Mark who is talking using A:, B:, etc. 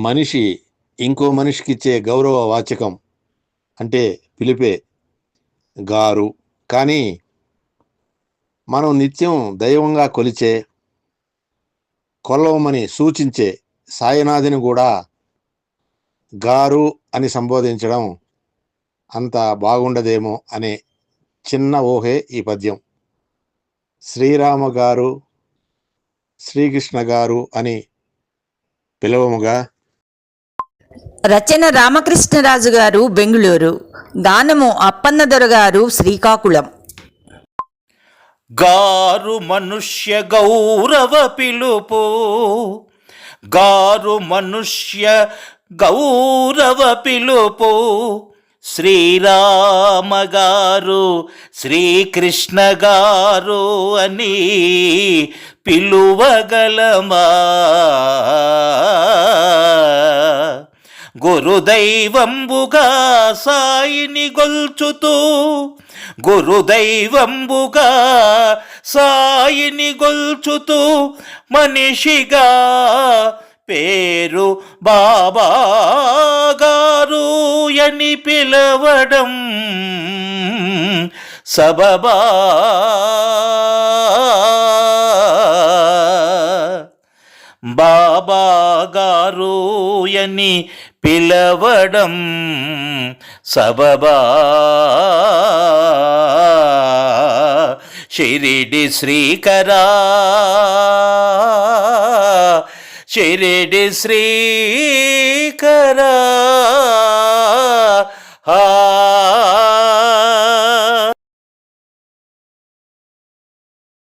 A: మనిషి ఇంకో మనిషికిచ్చే గౌరవ వాచకం అంటే పిలిపే గారు. కానీ మనం నిత్యం దైవంగా కొలిచే, కొలవమని సూచించే సాయినాథుని కూడా గారు అని సంబోధించడం అంత బాగుండదేమో అనే చిన్న ఊహే ఈ పద్యం. శ్రీరామ గారు, శ్రీకృష్ణ గారు అని పిలవముగా.
B: రచన రామకృష్ణరాజు గారు, బెంగుళూరు. గానము అప్పన్నదొర గారు, శ్రీకాకుళం.
C: గారు మనుష్య గౌరవ పిలుపు, గారు మనుష్య గౌరవ పిలుపు. శ్రీరామ గారు, శ్రీకృష్ణ గారు అని పిలువగలమా? గురుదైవంబుగా సాయిని గొల్చుతూ, గురుదైవంబుగా సాయిని గొల్చుతూ మనిషిగా పేరు బాబా గారు అని పిలవడం సబబా? బాబా గారు అని పిలవడం సబబా? షిరిడి శ్రీకరా, షిరిడి శ్రీకరా,